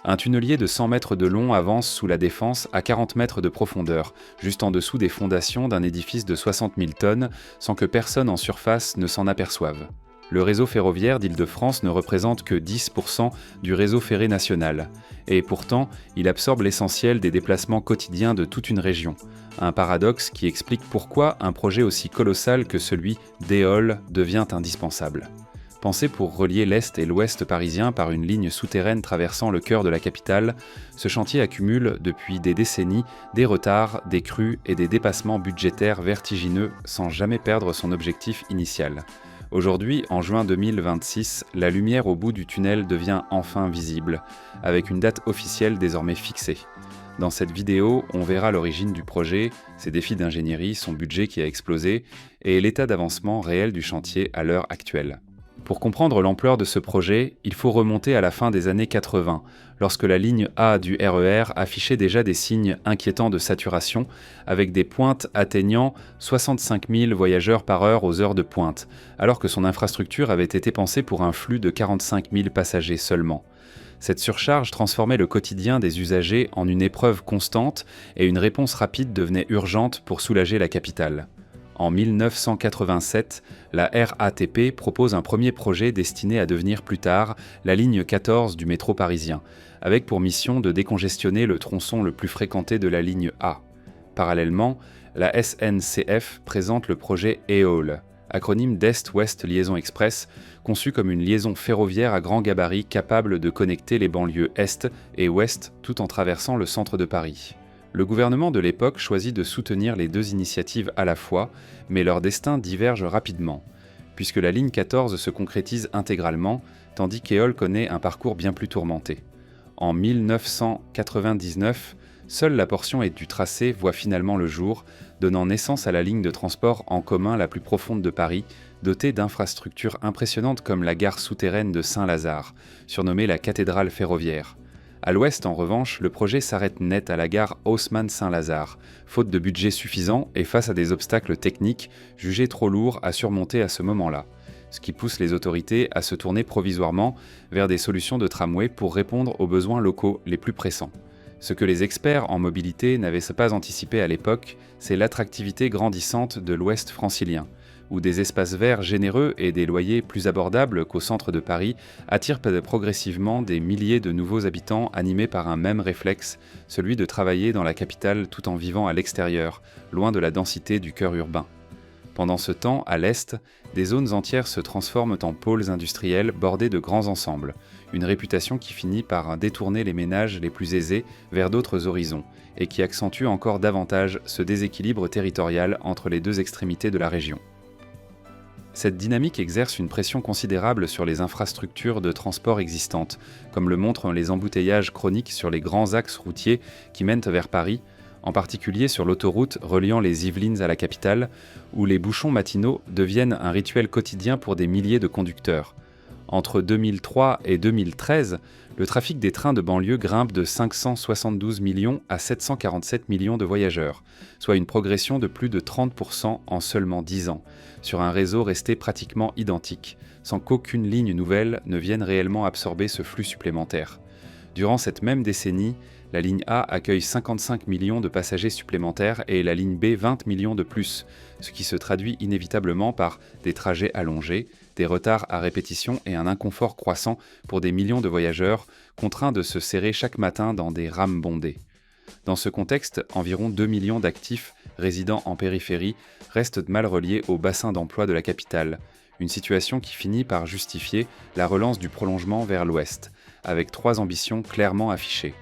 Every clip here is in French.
Un tunnelier de 100 mètres de long avance sous la Défense à 40 mètres de profondeur, juste en dessous des fondations d'un édifice de 60 000 tonnes, sans que personne en surface ne s'en aperçoive. Le réseau ferroviaire d'Île-de-France ne représente que 10% du réseau ferré national. Et pourtant, il absorbe l'essentiel des déplacements quotidiens de toute une région. Un paradoxe qui explique pourquoi un projet aussi colossal que celui d'Éole devient indispensable. Pensé pour relier l'Est et l'Ouest parisien par une ligne souterraine traversant le cœur de la capitale, ce chantier accumule depuis des décennies des retards, des crues et des dépassements budgétaires vertigineux sans jamais perdre son objectif initial. Aujourd'hui, en juin 2026, la lumière au bout du tunnel devient enfin visible, avec une date officielle désormais fixée. Dans cette vidéo, on verra l'origine du projet, ses défis d'ingénierie, son budget qui a explosé, et l'état d'avancement réel du chantier à l'heure actuelle. Pour comprendre l'ampleur de ce projet, il faut remonter à la fin des années 80, lorsque la ligne A du RER affichait déjà des signes inquiétants de saturation, avec des pointes atteignant 65 000 voyageurs par heure aux heures de pointe, alors que son infrastructure avait été pensée pour un flux de 45 000 passagers seulement. Cette surcharge transformait le quotidien des usagers en une épreuve constante et une réponse rapide devenait urgente pour soulager la capitale. En 1987, la RATP propose un premier projet destiné à devenir plus tard la ligne 14 du métro parisien, avec pour mission de décongestionner le tronçon le plus fréquenté de la ligne A. Parallèlement, la SNCF présente le projet EOLE, acronyme d'Est-Ouest Liaison Express, conçu comme une liaison ferroviaire à grand gabarit capable de connecter les banlieues Est et Ouest tout en traversant le centre de Paris. Le gouvernement de l'époque choisit de soutenir les deux initiatives à la fois, mais leurs destins divergent rapidement, puisque la ligne 14 se concrétise intégralement, tandis qu'Éole connaît un parcours bien plus tourmenté. En 1999, seule la portion du tracé voit finalement le jour, donnant naissance à la ligne de transport en commun la plus profonde de Paris, dotée d'infrastructures impressionnantes comme la gare souterraine de Saint-Lazare, surnommée la cathédrale ferroviaire. À l'ouest, en revanche, le projet s'arrête net à la gare Haussmann-Saint-Lazare, faute de budget suffisant et face à des obstacles techniques jugés trop lourds à surmonter à ce moment-là, ce qui pousse les autorités à se tourner provisoirement vers des solutions de tramway pour répondre aux besoins locaux les plus pressants. Ce que les experts en mobilité n'avaient pas anticipé à l'époque, c'est l'attractivité grandissante de l'ouest francilien, où des espaces verts généreux et des loyers plus abordables qu'au centre de Paris attirent progressivement des milliers de nouveaux habitants animés par un même réflexe, celui de travailler dans la capitale tout en vivant à l'extérieur, loin de la densité du cœur urbain. Pendant ce temps, à l'est, des zones entières se transforment en pôles industriels bordés de grands ensembles, une réputation qui finit par détourner les ménages les plus aisés vers d'autres horizons, et qui accentue encore davantage ce déséquilibre territorial entre les deux extrémités de la région. Cette dynamique exerce une pression considérable sur les infrastructures de transport existantes, comme le montrent les embouteillages chroniques sur les grands axes routiers qui mènent vers Paris, en particulier sur l'autoroute reliant les Yvelines à la capitale, où les bouchons matinaux deviennent un rituel quotidien pour des milliers de conducteurs. Entre 2003 et 2013, le trafic des trains de banlieue grimpe de 572 millions à 747 millions de voyageurs, soit une progression de plus de 30% en seulement 10 ans, sur un réseau resté pratiquement identique, sans qu'aucune ligne nouvelle ne vienne réellement absorber ce flux supplémentaire. Durant cette même décennie, la ligne A accueille 55 millions de passagers supplémentaires et la ligne B 20 millions de plus, ce qui se traduit inévitablement par des trajets allongés, des retards à répétition et un inconfort croissant pour des millions de voyageurs contraints de se serrer chaque matin dans des rames bondées. Dans ce contexte, environ 2 millions d'actifs résidant en périphérie restent mal reliés au bassin d'emploi de la capitale, une situation qui finit par justifier la relance du prolongement vers l'ouest, avec 3 ambitions clairement affichées.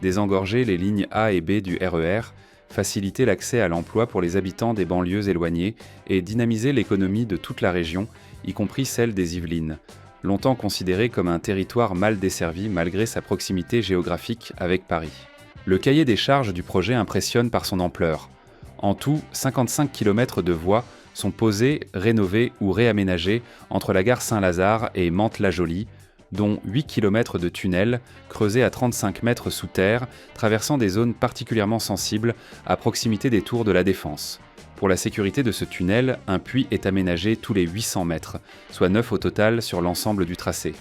Désengorger les lignes A et B du RER, faciliter l'accès à l'emploi pour les habitants des banlieues éloignées et dynamiser l'économie de toute la région, y compris celle des Yvelines, longtemps considérée comme un territoire mal desservi malgré sa proximité géographique avec Paris. Le cahier des charges du projet impressionne par son ampleur. En tout, 55 km de voies sont posées, rénovées ou réaménagées entre la gare Saint-Lazare et Mantes-la-Jolie, dont 8 km de tunnels creusés à 35 mètres sous terre, traversant des zones particulièrement sensibles à proximité des tours de la Défense. Pour la sécurité de ce tunnel, un puits est aménagé tous les 800 mètres, soit 9 au total sur l'ensemble du tracé.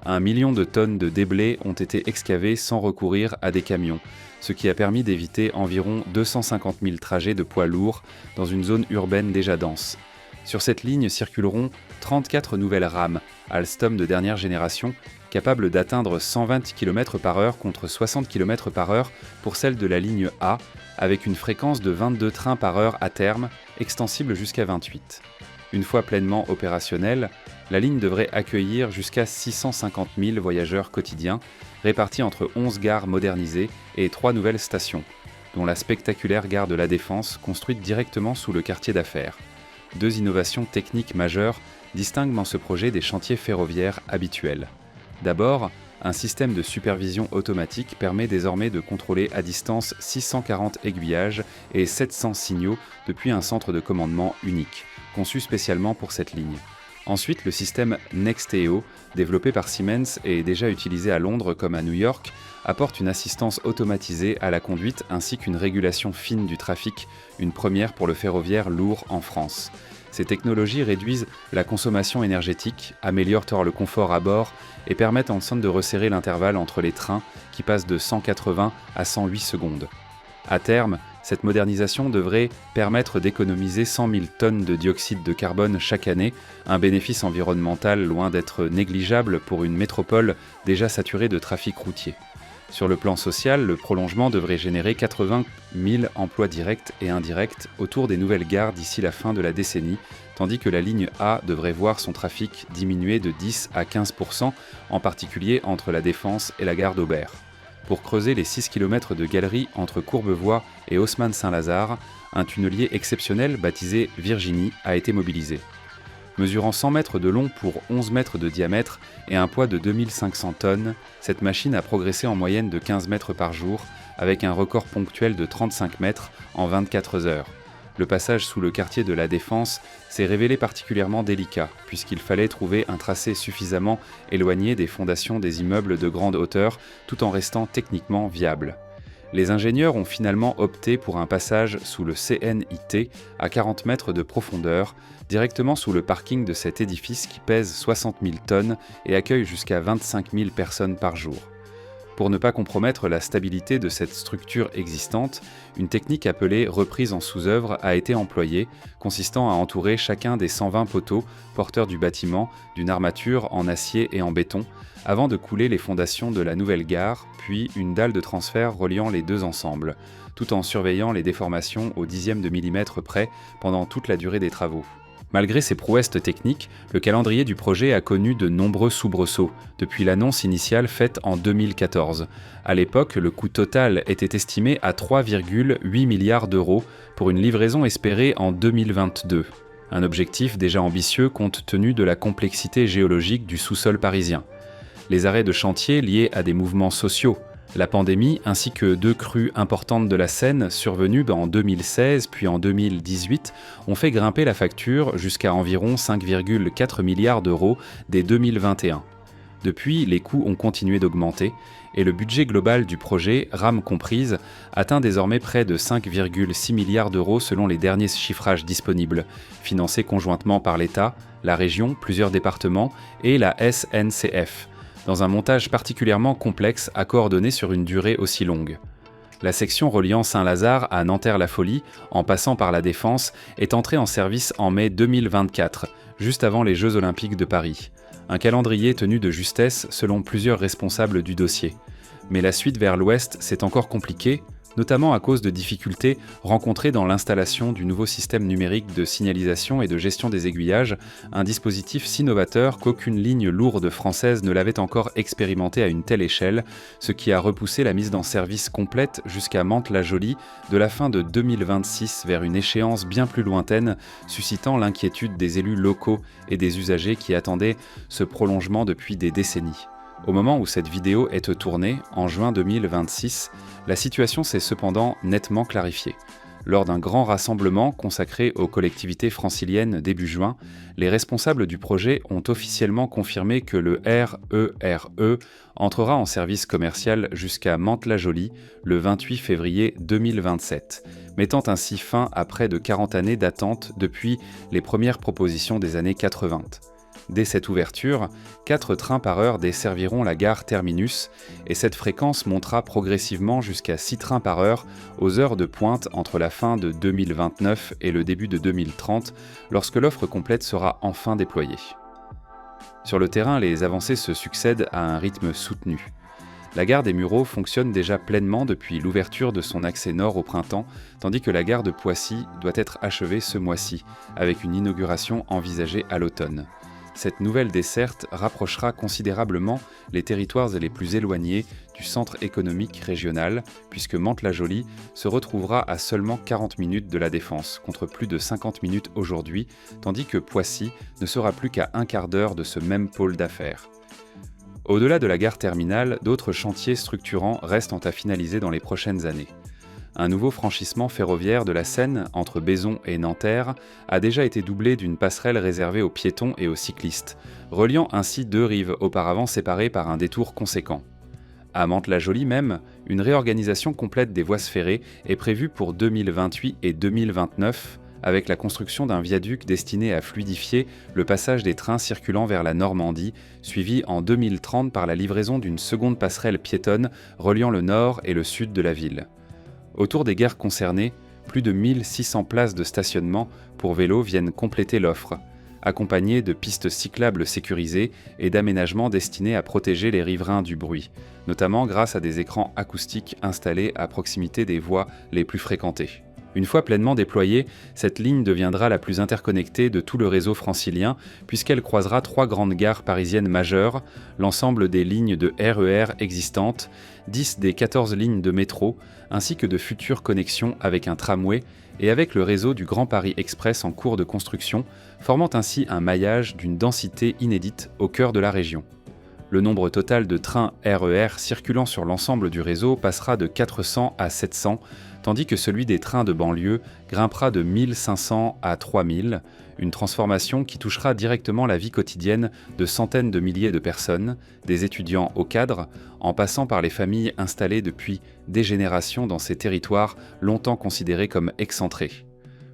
1 million de tonnes de déblais ont été excavées sans recourir à des camions, ce qui a permis d'éviter environ 250 000 trajets de poids lourds dans une zone urbaine déjà dense. Sur cette ligne circuleront 34 nouvelles rames, Alstom de dernière génération, capables d'atteindre 120 km/h contre 60 km/h pour celle de la ligne A, avec une fréquence de 22 trains par heure à terme, extensible jusqu'à 28. Une fois pleinement opérationnelle, la ligne devrait accueillir jusqu'à 650 000 voyageurs quotidiens, répartis entre 11 gares modernisées et 3 nouvelles stations, dont la spectaculaire gare de la Défense, construite directement sous le quartier d'affaires. 2 innovations techniques majeures distinguent dans ce projet des chantiers ferroviaires habituels. D'abord, un système de supervision automatique permet désormais de contrôler à distance 640 aiguillages et 700 signaux depuis un centre de commandement unique, conçu spécialement pour cette ligne. Ensuite, le système Nexteo, développé par Siemens et déjà utilisé à Londres comme à New York, apporte une assistance automatisée à la conduite ainsi qu'une régulation fine du trafic, une première pour le ferroviaire lourd en France. Ces technologies réduisent la consommation énergétique, améliorent le confort à bord et permettent en somme de resserrer l'intervalle entre les trains qui passent de 180 à 108 secondes. À terme, cette modernisation devrait permettre d'économiser 100 000 tonnes de dioxyde de carbone chaque année, un bénéfice environnemental loin d'être négligeable pour une métropole déjà saturée de trafic routier. Sur le plan social, le prolongement devrait générer 80 000 emplois directs et indirects autour des nouvelles gares d'ici la fin de la décennie, tandis que la ligne A devrait voir son trafic diminuer de 10 à 15%, en particulier entre la Défense et la gare d'Aubert. Pour creuser les 6 km de galeries entre Courbevoie et Haussmann-Saint-Lazare, un tunnelier exceptionnel baptisé Virginie a été mobilisé. Mesurant 100 mètres de long pour 11 mètres de diamètre et un poids de 2500 tonnes, cette machine a progressé en moyenne de 15 mètres par jour, avec un record ponctuel de 35 mètres en 24 heures. Le passage sous le quartier de la Défense s'est révélé particulièrement délicat, puisqu'il fallait trouver un tracé suffisamment éloigné des fondations des immeubles de grande hauteur, tout en restant techniquement viable. Les ingénieurs ont finalement opté pour un passage sous le CNIT à 40 mètres de profondeur, directement sous le parking de cet édifice qui pèse 60 000 tonnes et accueille jusqu'à 25 000 personnes par jour. Pour ne pas compromettre la stabilité de cette structure existante, une technique appelée reprise en sous-œuvre a été employée, consistant à entourer chacun des 120 poteaux porteurs du bâtiment d'une armature en acier et en béton, avant de couler les fondations de la nouvelle gare, puis une dalle de transfert reliant les deux ensembles, tout en surveillant les déformations au dixième de millimètre près pendant toute la durée des travaux. Malgré ces prouesses techniques, le calendrier du projet a connu de nombreux soubresauts, depuis l'annonce initiale faite en 2014. À l'époque, le coût total était estimé à 3,8 milliards d'euros pour une livraison espérée en 2022. Un objectif déjà ambitieux compte tenu de la complexité géologique du sous-sol parisien. Les arrêts de chantier liés à des mouvements sociaux, la pandémie ainsi que 2 crues importantes de la Seine survenues en 2016 puis en 2018 ont fait grimper la facture jusqu'à environ 5,4 milliards d'euros dès 2021. Depuis, les coûts ont continué d'augmenter et le budget global du projet, rame comprise, atteint désormais près de 5,6 milliards d'euros selon les derniers chiffrages disponibles, financés conjointement par l'État, la région, plusieurs départements et la SNCF. Dans un montage particulièrement complexe à coordonner sur une durée aussi longue. La section reliant Saint-Lazare à Nanterre-la-Folie, en passant par la Défense, est entrée en service en mai 2024, juste avant les Jeux Olympiques de Paris. Un calendrier tenu de justesse selon plusieurs responsables du dossier. Mais la suite vers l'ouest s'est encore compliquée, notamment à cause de difficultés rencontrées dans l'installation du nouveau système numérique de signalisation et de gestion des aiguillages, un dispositif si novateur qu'aucune ligne lourde française ne l'avait encore expérimenté à une telle échelle, ce qui a repoussé la mise en service complète jusqu'à Mantes-la-Jolie de la fin de 2026 vers une échéance bien plus lointaine, suscitant l'inquiétude des élus locaux et des usagers qui attendaient ce prolongement depuis des décennies. Au moment où cette vidéo est tournée, en juin 2026, la situation s'est cependant nettement clarifiée. Lors d'un grand rassemblement consacré aux collectivités franciliennes début juin, les responsables du projet ont officiellement confirmé que le RERE entrera en service commercial jusqu'à Mantes-la-Jolie le 28 février 2027, mettant ainsi fin à près de 40 années d'attente depuis les premières propositions des années 80. Dès cette ouverture, 4 trains par heure desserviront la gare terminus et cette fréquence montera progressivement jusqu'à 6 trains par heure aux heures de pointe entre la fin de 2029 et le début de 2030, lorsque l'offre complète sera enfin déployée. Sur le terrain, les avancées se succèdent à un rythme soutenu. La gare des Mureaux fonctionne déjà pleinement depuis l'ouverture de son accès nord au printemps, tandis que la gare de Poissy doit être achevée ce mois-ci, avec une inauguration envisagée à l'automne. Cette nouvelle desserte rapprochera considérablement les territoires les plus éloignés du centre économique régional, puisque Mantes-la-Jolie se retrouvera à seulement 40 minutes de la Défense, contre plus de 50 minutes aujourd'hui, tandis que Poissy ne sera plus qu'à un quart d'heure de ce même pôle d'affaires. Au-delà de la gare terminale, d'autres chantiers structurants restent à finaliser dans les prochaines années. Un nouveau franchissement ferroviaire de la Seine entre Baison et Nanterre a déjà été doublé d'une passerelle réservée aux piétons et aux cyclistes, reliant ainsi deux rives auparavant séparées par un détour conséquent. À Mantes-la-Jolie même, une réorganisation complète des voies ferrées est prévue pour 2028 et 2029, avec la construction d'un viaduc destiné à fluidifier le passage des trains circulant vers la Normandie, suivi en 2030 par la livraison d'une seconde passerelle piétonne reliant le nord et le sud de la ville. Autour des gares concernées, plus de 1600 places de stationnement pour vélos viennent compléter l'offre, accompagnées de pistes cyclables sécurisées et d'aménagements destinés à protéger les riverains du bruit, notamment grâce à des écrans acoustiques installés à proximité des voies les plus fréquentées. Une fois pleinement déployée, cette ligne deviendra la plus interconnectée de tout le réseau francilien puisqu'elle croisera 3 grandes gares parisiennes majeures, l'ensemble des lignes de RER existantes, 10 des 14 lignes de métro, ainsi que de futures connexions avec un tramway et avec le réseau du Grand Paris Express en cours de construction, formant ainsi un maillage d'une densité inédite au cœur de la région. Le nombre total de trains RER circulant sur l'ensemble du réseau passera de 400 à 700, tandis que celui des trains de banlieue grimpera de 1500 à 3000, une transformation qui touchera directement la vie quotidienne de centaines de milliers de personnes, des étudiants aux cadres, en passant par les familles installées depuis des générations dans ces territoires longtemps considérés comme excentrés.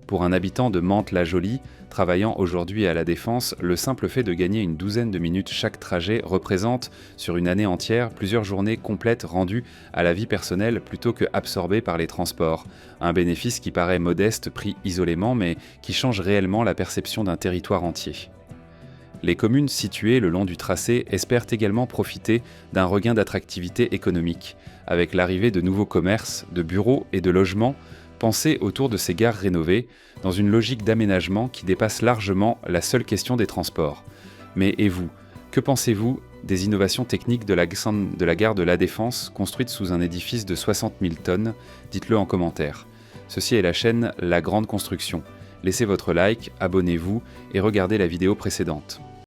Pour un habitant de Mantes-la-Jolie, travaillant aujourd'hui à la Défense, le simple fait de gagner une douzaine de minutes chaque trajet représente, sur une année entière, plusieurs journées complètes rendues à la vie personnelle plutôt que absorbées par les transports. Un bénéfice qui paraît modeste pris isolément, mais qui change réellement la perception d'un territoire entier. Les communes situées le long du tracé espèrent également profiter d'un regain d'attractivité économique, avec l'arrivée de nouveaux commerces, de bureaux et de logements, pensés autour de ces gares rénovées, dans une logique d'aménagement qui dépasse largement la seule question des transports. Mais et vous, que pensez-vous des innovations techniques de la gare de la Défense, construite sous un édifice de 60 000 tonnes? Dites-le en commentaire. Ceci est la chaîne La Grande Construction. Laissez votre like, abonnez-vous et regardez la vidéo précédente.